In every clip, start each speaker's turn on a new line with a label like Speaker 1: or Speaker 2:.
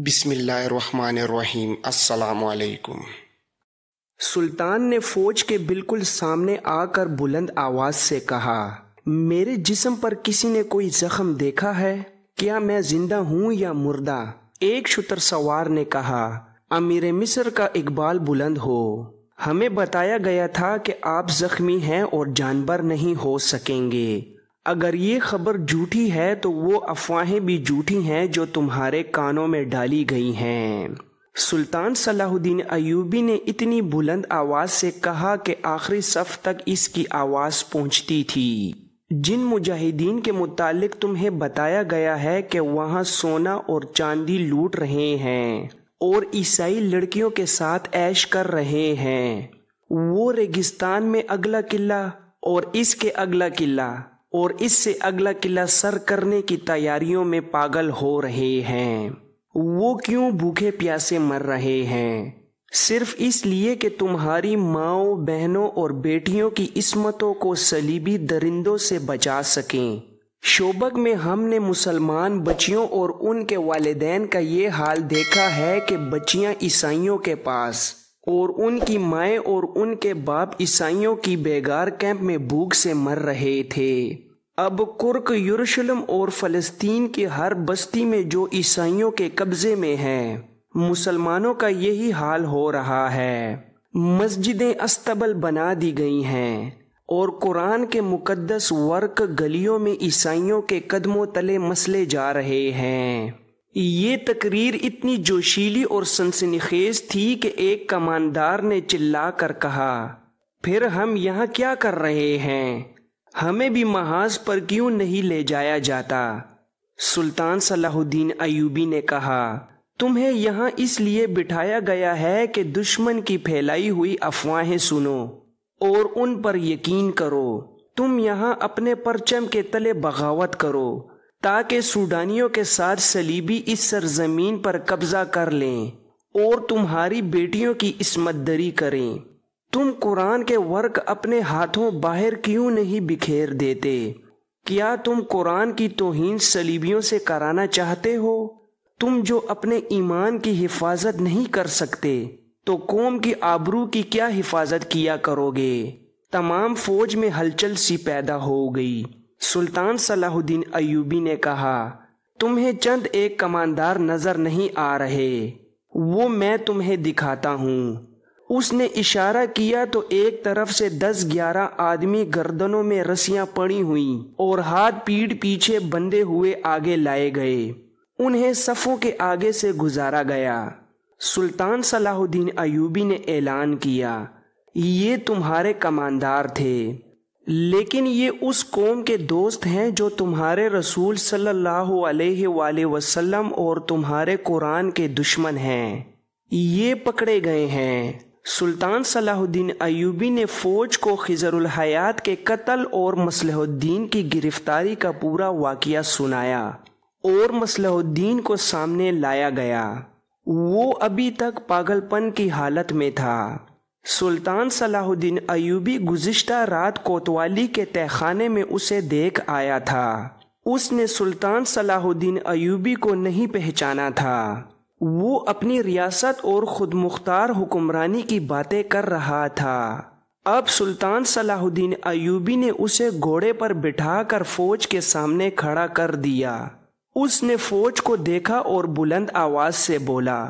Speaker 1: بسم اللہ الرحمن الرحیم۔ السلام علیکم۔
Speaker 2: سلطان نے فوج کے بالکل سامنے آ کر بلند آواز سے کہا، میرے جسم پر کسی نے کوئی زخم دیکھا ہے؟ کیا میں زندہ ہوں یا مردہ؟ ایک شتر سوار نے کہا، امیر مصر کا اقبال بلند ہو، ہمیں بتایا گیا تھا کہ آپ زخمی ہیں اور جانبر نہیں ہو سکیں گے۔ اگر یہ خبر جھوٹی ہے تو وہ افواہیں بھی جھوٹی ہیں جو تمہارے کانوں میں ڈالی گئی ہیں۔ سلطان صلاح الدین ایوبی نے اتنی بلند آواز سے کہا کہ آخری صف تک اس کی آواز پہنچتی تھی۔ جن مجاہدین کے متعلق تمہیں بتایا گیا ہے کہ وہاں سونا اور چاندی لوٹ رہے ہیں اور عیسائی لڑکیوں کے ساتھ عیش کر رہے ہیں، وہ ریگستان میں اگلا قلعہ اور اس کے اگلا قلعہ اور اس سے اگلا قلعہ سر کرنے کی تیاریوں میں پاگل ہو رہے ہیں۔ وہ کیوں بھوکے پیاسے مر رہے ہیں؟ صرف اس لیے کہ تمہاری ماؤں، بہنوں اور بیٹیوں کی عصمتوں کو صلیبی درندوں سے بچا سکیں۔ شوبک میں ہم نے مسلمان بچیوں اور ان کے والدین کا یہ حال دیکھا ہے کہ بچیاں عیسائیوں کے پاس اور ان کی مائیں اور ان کے باپ عیسائیوں کی بیگار کیمپ میں بھوک سے مر رہے تھے۔ اب کرک یروشلم اور فلسطین کی ہر بستی میں جو عیسائیوں کے قبضے میں ہے، مسلمانوں کا یہی حال ہو رہا ہے۔ مسجدیں استبل بنا دی گئی ہیں اور قرآن کے مقدس ورق گلیوں میں عیسائیوں کے قدموں تلے مسلے جا رہے ہیں۔ یہ تقریر اتنی جوشیلی اور سنسنیخیز تھی کہ ایک کماندار نے چلا کر کہا، پھر ہم یہاں کیا کر رہے ہیں؟ ہمیں بھی محاذ پر کیوں نہیں لے جایا جاتا؟ سلطان صلاح الدین ایوبی نے کہا، تمہیں یہاں اس لیے بٹھایا گیا ہے کہ دشمن کی پھیلائی ہوئی افواہیں سنو اور ان پر یقین کرو۔ تم یہاں اپنے پرچم کے تلے بغاوت کرو تاکہ سوڈانیوں کے ساتھ صلیبی اس سرزمین پر قبضہ کر لیں اور تمہاری بیٹیوں کی عصمت دری کریں۔ تم قرآن کے ورق اپنے ہاتھوں باہر کیوں نہیں بکھیر دیتے؟ کیا تم قرآن کی توہین صلیبیوں سے کرانا چاہتے ہو؟ تم جو اپنے ایمان کی حفاظت نہیں کر سکتے تو قوم کی آبرو کی کیا حفاظت کیا کرو گے؟ تمام فوج میں ہلچل سی پیدا ہو گئی۔ سلطان صلاح الدین ایوبی نے کہا، تمہیں چند ایک کماندار نظر نہیں آ رہے؟ وہ میں تمہیں دکھاتا ہوں۔ اس نے اشارہ کیا تو ایک طرف سے 10-11 آدمی گردنوں میں رسیاں پڑی ہوئیں اور ہاتھ پیٹھ پیچھے بندھے ہوئے آگے لائے گئے۔ انہیں صفوں کے آگے سے گزارا گیا۔ سلطان صلاح الدین ایوبی نے اعلان کیا، یہ تمہارے کماندار تھے، لیکن یہ اس قوم کے دوست ہیں جو تمہارے رسول صلی اللہ علیہ وآلہ وسلم اور تمہارے قرآن کے دشمن ہیں۔ یہ پکڑے گئے ہیں۔ سلطان صلاح الدین ایوبی نے فوج کو خضر الحیات کے قتل اور مصلح الدین کی گرفتاری کا پورا واقعہ سنایا اور مصلح الدین کو سامنے لایا گیا۔ وہ ابھی تک پاگل پن کی حالت میں تھا۔ سلطان صلاح الدین ایوبی گزشتہ رات کوتوالی کے تہہ خانے میں اسے دیکھ آیا تھا۔ اس نے سلطان صلاح الدین ایوبی کو نہیں پہچانا تھا۔ وہ اپنی ریاست اور خود مختار حکمرانی کی باتیں کر رہا تھا۔ اب سلطان صلاح الدین ایوبی نے اسے گھوڑے پر بٹھا کر فوج کے سامنے کھڑا کر دیا۔ اس نے فوج کو دیکھا اور بلند آواز سے بولا،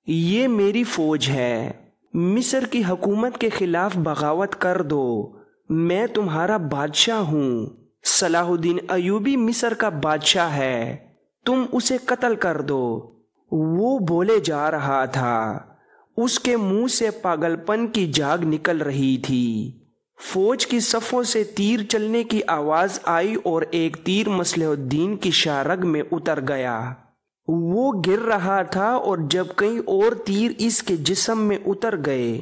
Speaker 2: یہ میری فوج ہے، مصر کی حکومت کے خلاف بغاوت کر دو، میں تمہارا بادشاہ ہوں۔ صلاح الدین ایوبی مصر کا بادشاہ ہے، تم اسے قتل کر دو۔ وہ بولے جا رہا تھا، اس کے منہ سے پاگل پن کی جاگ نکل رہی تھی۔ فوج کی صفوں سے تیر چلنے کی آواز آئی اور ایک تیر مصلح الدین کی شارگ میں اتر گیا۔ وہ گر رہا تھا اور جب کئی اور تیر اس کے جسم میں اتر گئے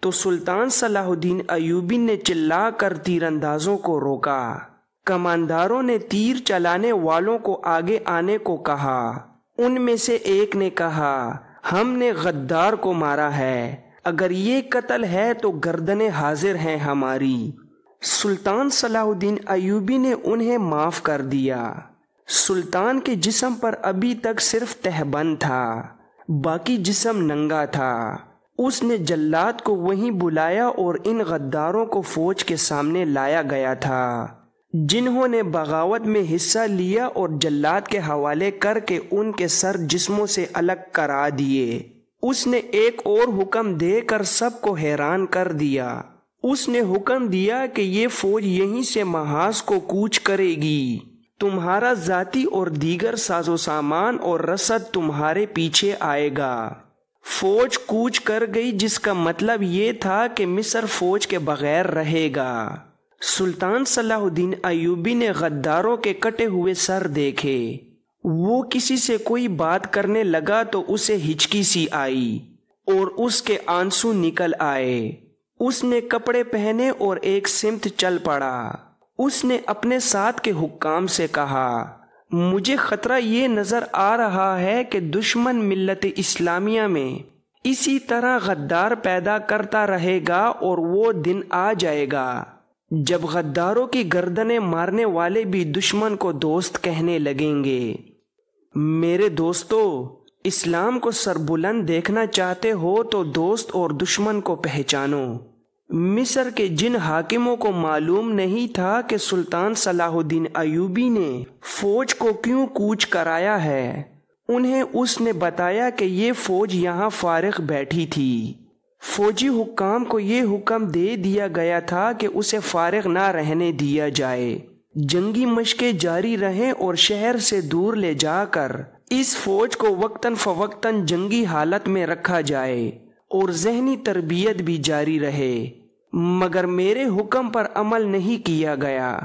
Speaker 2: تو سلطان صلاح الدین ایوبی نے چلا کر تیر اندازوں کو روکا۔ کمانداروں نے تیر چلانے والوں کو آگے آنے کو کہا۔ ان میں سے ایک نے کہا، ہم نے غدار کو مارا ہے، اگر یہ قتل ہے تو گردنیں حاضر ہیں ہماری۔ سلطان صلاح الدین ایوبی نے انہیں معاف کر دیا۔ سلطان کے جسم پر ابھی تک صرف تہبند تھا، باقی جسم ننگا تھا۔ اس نے جلاد کو وہیں بلایا اور ان غداروں کو فوج کے سامنے لایا گیا تھا جنہوں نے بغاوت میں حصہ لیا اور جلاد کے حوالے کر کے ان کے سر جسموں سے الگ کرا دیے۔ اس نے ایک اور حکم دے کر سب کو حیران کر دیا۔ اس نے حکم دیا کہ یہ فوج یہیں سے محاذ کو کوچ کرے گی، تمہارا ذاتی اور دیگر ساز و سامان اور رسد تمہارے پیچھے آئے گا۔ فوج کوچ کر گئی، جس کا مطلب یہ تھا کہ مصر فوج کے بغیر رہے گا۔ سلطان صلاح الدین ایوبی نے غداروں کے کٹے ہوئے سر دیکھے۔ وہ کسی سے کوئی بات کرنے لگا تو اسے ہچکی سی آئی اور اس کے آنسو نکل آئے۔ اس نے کپڑے پہنے اور ایک سمت چل پڑا۔ اس نے اپنے ساتھ کے حکام سے کہا، مجھے خطرہ یہ نظر آ رہا ہے کہ دشمن ملت اسلامیہ میں اسی طرح غدار پیدا کرتا رہے گا اور وہ دن آ جائے گا جب غداروں کی گردنیں مارنے والے بھی دشمن کو دوست کہنے لگیں گے۔ میرے دوستو، اسلام کو سربلند دیکھنا چاہتے ہو تو دوست اور دشمن کو پہچانو۔ مصر کے جن حاکموں کو معلوم نہیں تھا کہ سلطان صلاح الدین ایوبی نے فوج کو کیوں کوچ کرایا ہے، انہیں اس نے بتایا کہ یہ فوج یہاں فارغ بیٹھی تھی۔ فوجی حکام کو یہ حکم دے دیا گیا تھا کہ اسے فارغ نہ رہنے دیا جائے، جنگی مشقیں جاری رہیں اور شہر سے دور لے جا کر اس فوج کو وقتاً فوقتاً جنگی حالت میں رکھا جائے اور ذہنی تربیت بھی جاری رہے، مگر میرے حکم پر عمل نہیں کیا گیا۔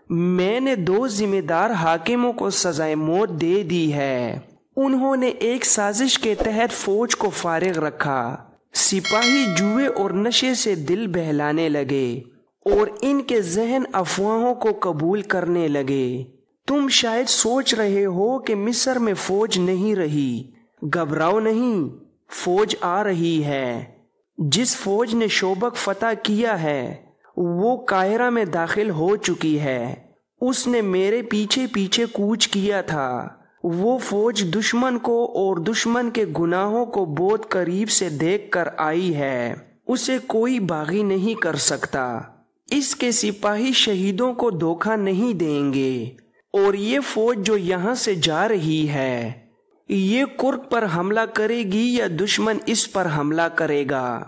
Speaker 2: میں نے 2 ذمہ دار حاکموں کو سزائے موت دے دی ہے۔ انہوں نے ایک سازش کے تحت فوج کو فارغ رکھا۔ سپاہی جوئے اور نشے سے دل بہلانے لگے اور ان کے ذہن افواہوں کو قبول کرنے لگے۔ تم شاید سوچ رہے ہو کہ مصر میں فوج نہیں رہی۔ گھبراؤ نہیں، فوج آ رہی ہے۔ جس فوج نے شوبک فتح کیا ہے وہ قاہرہ میں داخل ہو چکی ہے۔ اس نے میرے پیچھے پیچھے کوچ کیا تھا۔ وہ فوج دشمن کو اور دشمن کے گناہوں کو بہت قریب سے دیکھ کر آئی ہے۔ اسے کوئی باغی نہیں کر سکتا۔ اس کے سپاہی شہیدوں کو دھوکہ نہیں دیں گے، اور یہ فوج جو یہاں سے جا رہی ہے یہ کرک پر حملہ کرے گی یا دشمن اس پر حملہ کرے گا،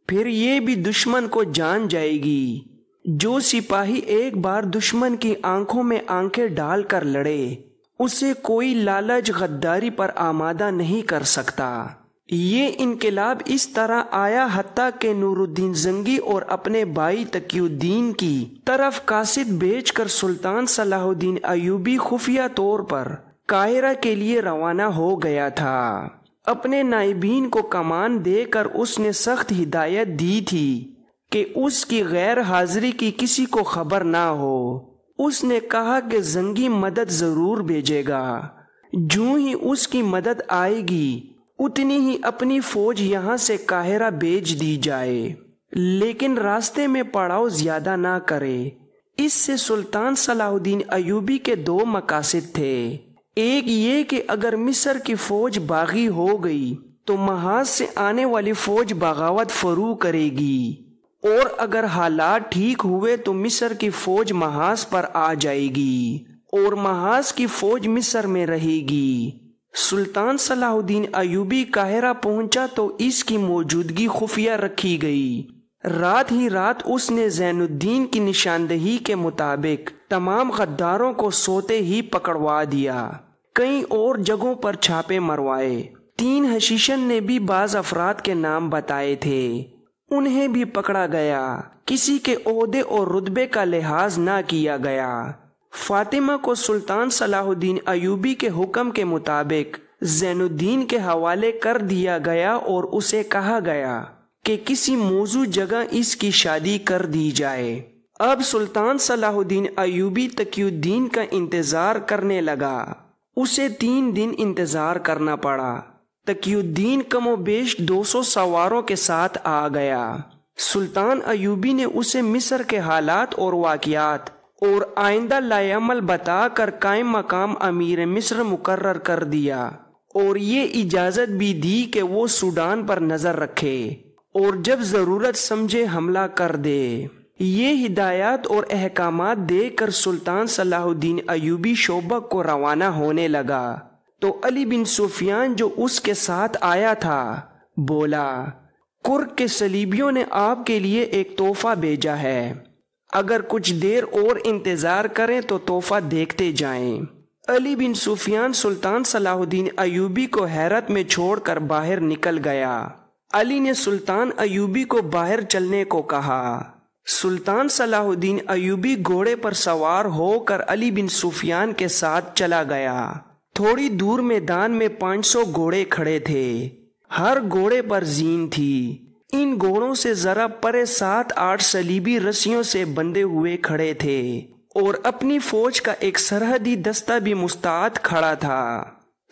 Speaker 2: پھر یہ بھی دشمن کو جان جائے گی۔ جو سپاہی ایک بار دشمن کی آنکھوں میں آنکھیں ڈال کر لڑے اسے کوئی لالچ غداری پر آمادہ نہیں کر سکتا۔ یہ انقلاب اس طرح آیا حتیٰ کہ نور الدین زنگی اور اپنے بھائی تقی الدین کی طرف قاصد بھیج کر سلطان صلاح الدین ایوبی خفیہ طور پر قاہرہ کے لیے روانہ ہو گیا تھا۔ اپنے نائبین کو کمان دے کر اس نے سخت ہدایت دی تھی کہ اس کی غیر حاضری کی کسی کو خبر نہ ہو۔ اس نے کہا کہ زنگی مدد ضرور بھیجے گا، جو ہی اس کی مدد آئے گی اتنی ہی اپنی فوج یہاں سے قاہرہ بھیج دی جائے، لیکن راستے میں پڑاؤ زیادہ نہ کرے۔ اس سے سلطان صلاح الدین ایوبی کے 2 مقاصد تھے۔ ایک یہ کہ اگر مصر کی فوج باغی ہو گئی تو محاذ سے آنے والی فوج بغاوت فرو کرے گی، اور اگر حالات ٹھیک ہوئے تو مصر کی فوج محاذ پر آ جائے گی اور محاذ کی فوج مصر میں رہے گی۔ سلطان صلاح الدین ایوبی قاہرہ پہنچا تو اس کی موجودگی خفیہ رکھی گئی۔ رات ہی رات اس نے زین الدین کی نشاندہی کے مطابق تمام غداروں کو سوتے ہی پکڑوا دیا۔ کئی اور جگہوں پر چھاپے مروائے۔ 3 حشیشن نے بھی بعض افراد کے نام بتائے تھے، انہیں بھی پکڑا گیا۔ کسی کے عہدے اور رتبے کا لحاظ نہ کیا گیا۔ فاطمہ کو سلطان صلاح الدین ایوبی کے حکم کے مطابق زین الدین کے حوالے کر دیا گیا اور اسے کہا گیا کہ کسی موزوں جگہ اس کی شادی کر دی جائے۔ اب سلطان صلاح الدین ایوبی تقی الدین کا انتظار کرنے لگا۔ اسے 3 دن انتظار کرنا پڑا۔ تقی الدین کم و بیش 200 سواروں کے ساتھ آ گیا۔ سلطان ایوبی نے اسے مصر کے حالات اور واقعات اور آئندہ لائے عمل بتا کر قائم مقام امیر مصر مقرر کر دیا اور یہ اجازت بھی دی کہ وہ سوڈان پر نظر رکھے اور جب ضرورت سمجھے حملہ کر دے۔ یہ ہدایات اور احکامات دے کر سلطان صلاح الدین ایوبی شوبک کو روانہ ہونے لگا تو علی بن سفیان جو اس کے ساتھ آیا تھا بولا، کرک کے صلیبیوں نے آپ کے لیے ایک تحفہ بھیجا ہے، اگر کچھ دیر اور انتظار کریں تو تحفہ دیکھتے جائیں۔ علی بن سفیان سلطان صلاح الدین ایوبی کو حیرت میں چھوڑ کر باہر نکل گیا۔ علی نے سلطان ایوبی کو باہر چلنے کو کہا۔ سلطان صلاح الدین ایوبی گھوڑے پر سوار ہو کر علی بن سفیان کے ساتھ چلا گیا۔ تھوڑی دور میدان میں 500 گھوڑے کھڑے تھے، ہر گھوڑے پر زین تھی۔ ان گھوڑوں سے ذرا پرے 7-8 صلیبی رسیوں سے بندھے ہوئے کھڑے تھے اور اپنی فوج کا ایک سرحدی دستہ بھی مستعد کھڑا تھا۔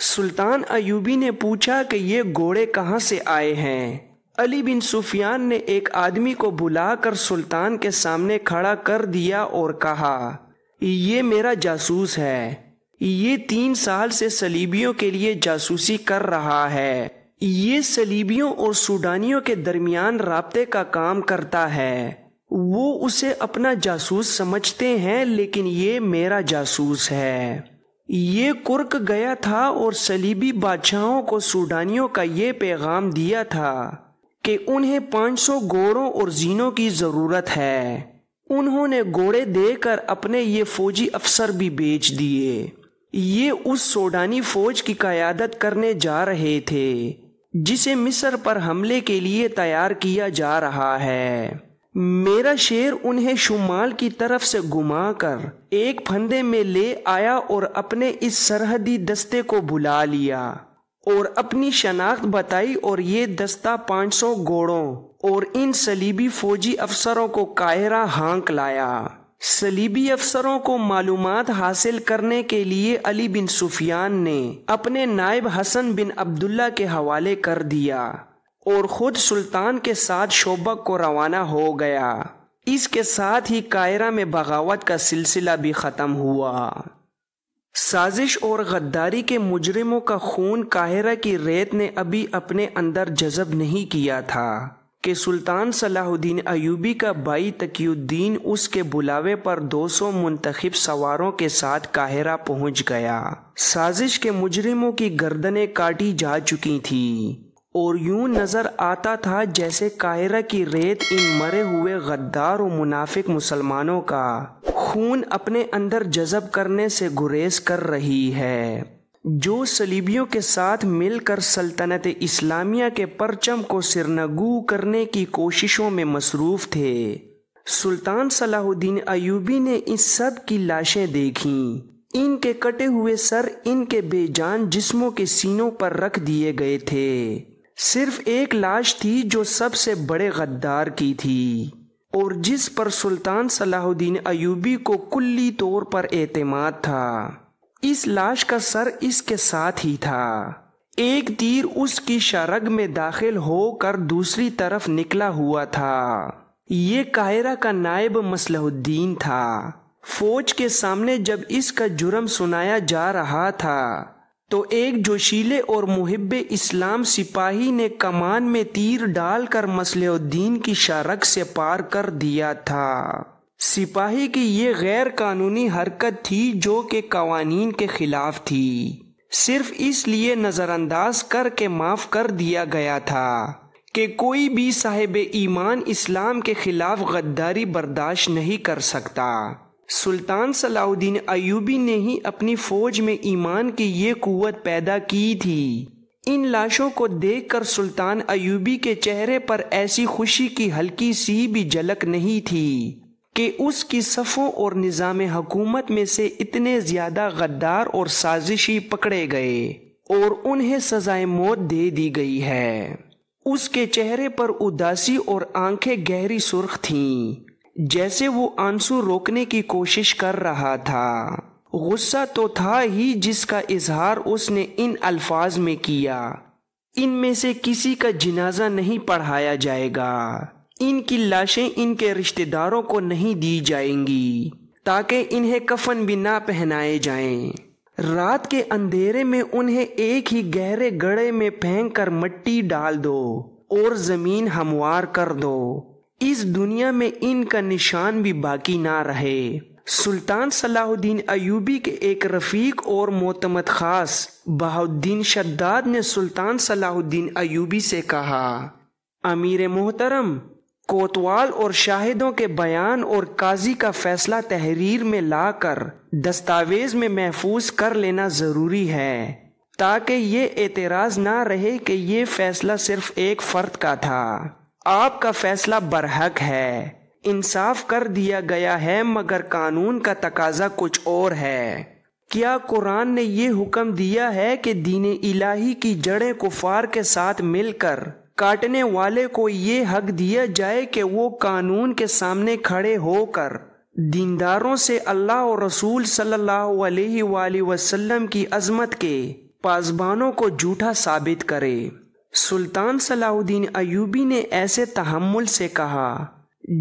Speaker 2: سلطان ایوبی نے پوچھا کہ یہ گھوڑے کہاں سے آئے ہیں؟ علی بن سفیان نے ایک آدمی کو بلا کر سلطان کے سامنے کھڑا کر دیا اور کہا، یہ میرا جاسوس ہے، یہ 3 سال سے صلیبیوں کے لیے جاسوسی کر رہا ہے، یہ صلیبیوں اور سوڈانیوں کے درمیان رابطے کا کام کرتا ہے۔ وہ اسے اپنا جاسوس سمجھتے ہیں لیکن یہ میرا جاسوس ہے۔ یہ کرک گیا تھا اور صلیبی بادشاہوں کو سوڈانیوں کا یہ پیغام دیا تھا کہ انہیں 500 گھوڑوں اور زینوں کی ضرورت ہے۔ انہوں نے گھوڑے دے کر اپنے یہ فوجی افسر بھی بیچ دیے۔ یہ اس سوڈانی فوج کی قیادت کرنے جا رہے تھے جسے مصر پر حملے کے لیے تیار کیا جا رہا ہے۔ میرا شیر انہیں شمال کی طرف سے گھما کر ایک پھندے میں لے آیا اور اپنے اس سرحدی دستے کو بلا لیا اور اپنی شناخت بتائی اور یہ دستہ 500 گھوڑوں اور ان صلیبی فوجی افسروں کو قاہرہ ہانک لایا۔ صلیبی افسروں کو معلومات حاصل کرنے کے لیے علی بن سفیان نے اپنے نائب حسن بن عبداللہ کے حوالے کر دیا اور خود سلطان کے ساتھ شوبک کو روانہ ہو گیا۔ اس کے ساتھ ہی قاہرہ میں بغاوت کا سلسلہ بھی ختم ہوا۔ سازش اور غداری کے مجرموں کا خون قاہرہ کی ریت نے ابھی اپنے اندر جذب نہیں کیا تھا کہ سلطان صلاح الدین ایوبی کا بھائی تقی الدین اس کے بلاوے پر 200 منتخب سواروں کے ساتھ قاہرہ پہنچ گیا۔ سازش کے مجرموں کی گردنیں کاٹی جا چکی تھیں اور یوں نظر آتا تھا جیسے قاہرہ کی ریت ان مرے ہوئے غدار و منافق مسلمانوں کا خون اپنے اندر جذب کرنے سے گریز کر رہی ہے، جو صلیبیوں کے ساتھ مل کر سلطنت اسلامیہ کے پرچم کو سرنگو کرنے کی کوششوں میں مصروف تھے۔ سلطان صلاح الدین ایوبی نے ان سب کی لاشیں دیکھیں۔ ان کے کٹے ہوئے سر ان کے بے جان جسموں کے سینوں پر رکھ دیے گئے تھے۔ صرف ایک لاش تھی جو سب سے بڑے غدار کی تھی اور جس پر سلطان صلاح الدین ایوبی کو کلی طور پر اعتماد تھا۔ اس لاش کا سر اس کے ساتھ ہی تھا۔ ایک تیر اس کی شرگ میں داخل ہو کر دوسری طرف نکلا ہوا تھا۔ یہ قاہرہ کا نائب مصلح الدین تھا۔ فوج کے سامنے جب اس کا جرم سنایا جا رہا تھا تو ایک جوشیلے اور محب اسلام سپاہی نے کمان میں تیر ڈال کر مصلح الدین کی شرگ سے پار کر دیا تھا۔ سپاہی کی یہ غیر قانونی حرکت تھی جو کہ قوانین کے خلاف تھی، صرف اس لیے نظر انداز کر کے معاف کر دیا گیا تھا کہ کوئی بھی صاحب ایمان اسلام کے خلاف غداری برداشت نہیں کر سکتا۔ سلطان صلاح الدین ایوبی نے ہی اپنی فوج میں ایمان کی یہ قوت پیدا کی تھی۔ ان لاشوں کو دیکھ کر سلطان ایوبی کے چہرے پر ایسی خوشی کی ہلکی سی بھی جھلک نہیں تھی کہ اس کی صفوں اور نظام حکومت میں سے اتنے زیادہ غدار اور سازشی پکڑے گئے اور انہیں سزائے موت دے دی گئی ہے۔ اس کے چہرے پر اداسی اور آنکھیں گہری سرخ تھیں، جیسے وہ آنسو روکنے کی کوشش کر رہا تھا۔ غصہ تو تھا ہی جس کا اظہار اس نے ان الفاظ میں کیا، ان میں سے کسی کا جنازہ نہیں پڑھایا جائے گا، ان کی لاشیں ان کے رشتہ داروں کو نہیں دی جائیں گی تاکہ انہیں کفن بھی نہ پہنائے جائیں۔ رات کے اندھیرے میں انہیں ایک ہی گہرے گڑھے میں پھینک کر مٹی ڈال دو اور زمین ہموار کر دو، اس دنیا میں ان کا نشان بھی باقی نہ رہے۔ سلطان صلاح الدین ایوبی کے ایک رفیق اور معتمد خاص بہاؤالدین شداد نے سلطان صلاح الدین ایوبی سے کہا، امیر محترم، کوتوال اور شاہدوں کے بیان اور قاضی کا فیصلہ تحریر میں لا کر دستاویز میں محفوظ کر لینا ضروری ہے، تاکہ یہ اعتراض نہ رہے کہ یہ فیصلہ صرف ایک فرد کا تھا۔ آپ کا فیصلہ برحق ہے، انصاف کر دیا گیا ہے، مگر قانون کا تقاضا کچھ اور ہے۔ کیا قرآن نے یہ حکم دیا ہے کہ دین الہی کی جڑیں کفار کے ساتھ مل کر کاٹنے والے کو یہ حق دیا جائے کہ وہ قانون کے سامنے کھڑے ہو کر دینداروں سے اللہ اور رسول صلی اللہ علیہ وآلہ وسلم کی عظمت کے پاسبانوں کو جھوٹا ثابت کرے؟ سلطان صلاح الدین ایوبی نے ایسے تحمل سے کہا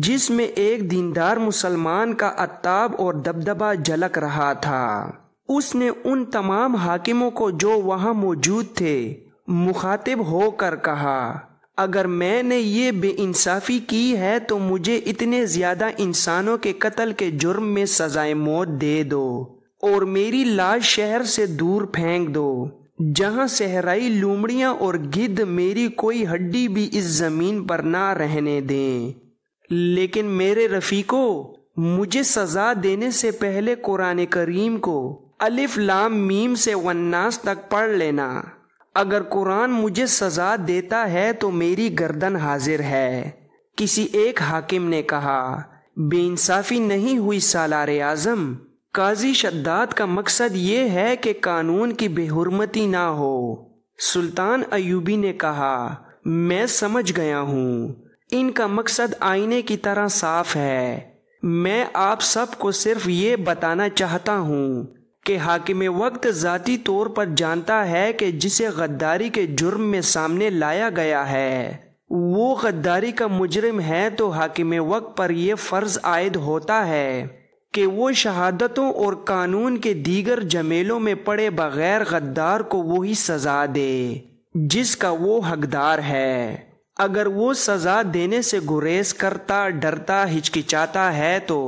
Speaker 2: جس میں ایک دیندار مسلمان کا عتاب اور دبدبہ جھلک رہا تھا۔ اس نے ان تمام حاکموں کو جو وہاں موجود تھے مخاطب ہو کر کہا، اگر میں نے یہ بے انصافی کی ہے تو مجھے اتنے زیادہ انسانوں کے قتل کے جرم میں سزائے موت دے دو اور میری لاش شہر سے دور پھینک دو، جہاں صحرائی لومڑیاں اور گدھ میری کوئی ہڈی بھی اس زمین پر نہ رہنے دیں۔ لیکن میرے رفیقو، مجھے سزا دینے سے پہلے قرآن کریم کو الف لام میم سے والناس تک پڑھ لینا۔ اگر قرآن مجھے سزا دیتا ہے تو میری گردن حاضر ہے۔ کسی ایک حاکم نے کہا، بے انصافی نہیں ہوئی سالار اعظم، قاضی شداد کا مقصد یہ ہے کہ قانون کی بے حرمتی نہ ہو۔ سلطان ایوبی نے کہا، میں سمجھ گیا ہوں، ان کا مقصد آئینے کی طرح صاف ہے۔ میں آپ سب کو صرف یہ بتانا چاہتا ہوں کہ حاکم وقت ذاتی طور پر جانتا ہے کہ جسے غداری کے جرم میں سامنے لایا گیا ہے وہ غداری کا مجرم ہے، تو حاکم وقت پر یہ فرض عائد ہوتا ہے کہ وہ شہادتوں اور قانون کے دیگر جمیلوں میں پڑے بغیر غدار کو وہی سزا دے جس کا وہ حقدار ہے۔ اگر وہ سزا دینے سے گریز کرتا، ڈرتا، ہچکچاتا ہے تو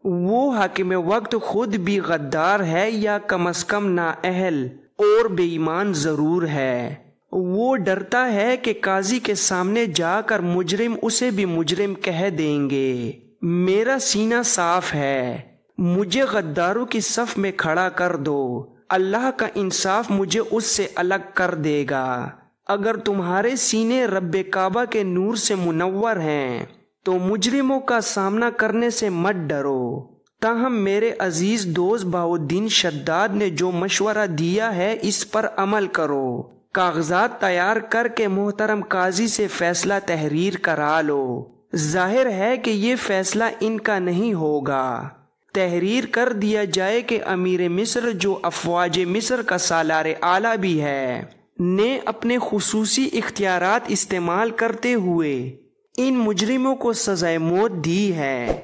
Speaker 2: وہ حاکم وقت خود بھی غدار ہے یا کم از کم نااہل اور بے ایمان ضرور ہے۔ وہ ڈرتا ہے کہ قاضی کے سامنے جا کر مجرم اسے بھی مجرم کہہ دیں گے۔ میرا سینہ صاف ہے، مجھے غداروں کی صف میں کھڑا کر دو، اللہ کا انصاف مجھے اس سے الگ کر دے گا۔ اگر تمہارے سینے رب کعبہ کے نور سے منور ہیں تو مجرموں کا سامنا کرنے سے مت ڈرو۔ تاہم میرے عزیز دوست بہاؤالدین شداد نے جو مشورہ دیا ہے اس پر عمل کرو۔ کاغذات تیار کر کے محترم قاضی سے فیصلہ تحریر کرا لو۔ ظاہر ہے کہ یہ فیصلہ ان کا نہیں ہوگا۔ تحریر کر دیا جائے کہ امیر مصر، جو افواج مصر کا سالار اعلیٰ بھی ہے، نے اپنے خصوصی اختیارات استعمال کرتے ہوئے ان مجرموں کو سزائے موت دی ہے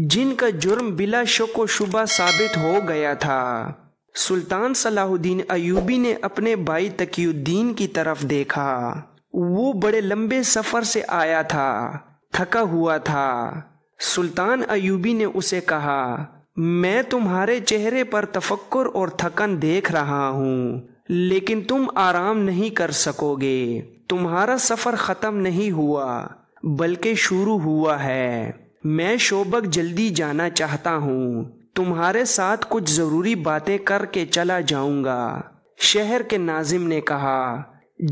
Speaker 2: جن کا جرم بلا شک و شبہ ثابت ہو گیا تھا۔ سلطان صلاح الدین ایوبی نے اپنے بھائی تقی الدین کی طرف دیکھا۔ وہ بڑے لمبے سفر سے آیا تھا، تھکا ہوا تھا۔ سلطان ایوبی نے اسے کہا، میں تمہارے چہرے پر تفکر اور تھکن دیکھ رہا ہوں، لیکن تم آرام نہیں کر سکو گے۔ تمہارا سفر ختم نہیں ہوا بلکہ شروع ہوا ہے۔ میں شوبک جلدی جانا چاہتا ہوں، تمہارے ساتھ کچھ ضروری باتیں کر کے چلا جاؤں گا۔ شہر کے ناظم نے کہا،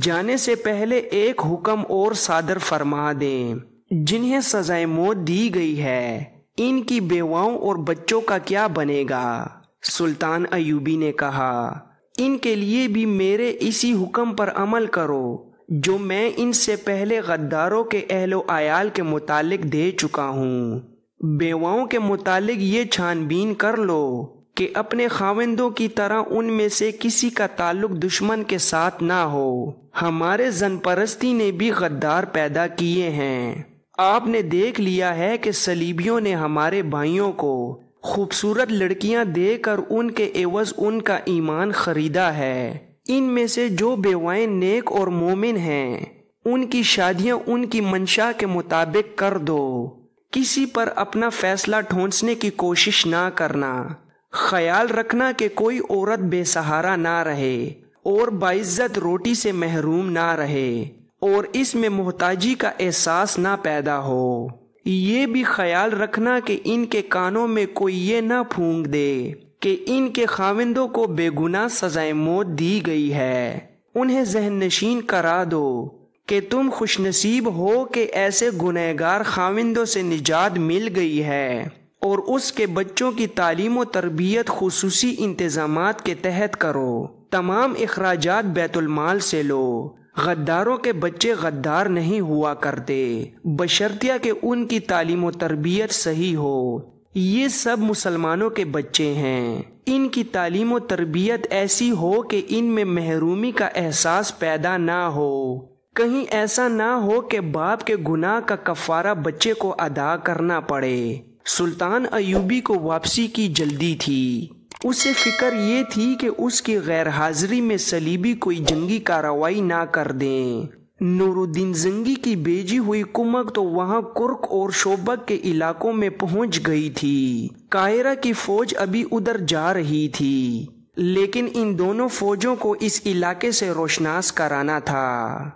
Speaker 2: جانے سے پہلے ایک حکم اور صادر فرما دیں۔ جنہیں سزائے موت دی گئی ہے ان کی بیواؤں اور بچوں کا کیا بنے گا؟ سلطان ایوبی نے کہا، ان کے لیے بھی میرے اسی حکم پر عمل کرو جو میں ان سے پہلے غداروں کے اہل و عیال کے متعلق دے چکا ہوں۔ بیواؤں کے متعلق یہ چھان بین کر لو کہ اپنے خاوندوں کی طرح ان میں سے کسی کا تعلق دشمن کے ساتھ نہ ہو۔ ہمارے زن پرستی نے بھی غدار پیدا کیے ہیں۔ آپ نے دیکھ لیا ہے کہ صلیبیوں نے ہمارے بھائیوں کو خوبصورت لڑکیاں دے کر ان کے عوض ان کا ایمان خریدا ہے۔ ان میں سے جو بیوائیں نیک اور مومن ہیں ان کی شادیاں ان کی منشا کے مطابق کر دو۔ کسی پر اپنا فیصلہ ٹھونسنے کی کوشش نہ کرنا۔ خیال رکھنا کہ کوئی عورت بے سہارا نہ رہے اور باعزت روٹی سے محروم نہ رہے اور اس میں محتاجی کا احساس نہ پیدا ہو۔ یہ بھی خیال رکھنا کہ ان کے کانوں میں کوئی یہ نہ پھونک دے کہ ان کے خاوندوں کو بے گناہ سزائے موت دی گئی ہے۔ انہیں ذہن نشین کرا دو کہ تم خوش نصیب ہو کہ ایسے گنہگار خاوندوں سے نجات مل گئی ہے، اور اس کے بچوں کی تعلیم و تربیت خصوصی انتظامات کے تحت کرو۔ تمام اخراجات بیت المال سے لو۔ غداروں کے بچے غدار نہیں ہوا کرتے، بشرطیہ کہ ان کی تعلیم و تربیت صحیح ہو۔ یہ سب مسلمانوں کے بچے ہیں، ان کی تعلیم و تربیت ایسی ہو کہ ان میں محرومی کا احساس پیدا نہ ہو۔ کہیں ایسا نہ ہو کہ باپ کے گناہ کا کفارہ بچے کو ادا کرنا پڑے۔ سلطان ایوبی کو واپسی کی جلدی تھی۔ اسے فکر یہ تھی کہ اس کی غیر حاضری میں صلیبی کوئی جنگی کارروائی نہ کر دیں۔ نور الدین زنگی کی بھیجی ہوئی کمک تو وہاں کرک اور شوبک کے علاقوں میں پہنچ گئی تھی۔ قاہرہ کی فوج ابھی ادھر جا رہی تھی، لیکن ان دونوں فوجوں کو اس علاقے سے روشناس کرانا تھا۔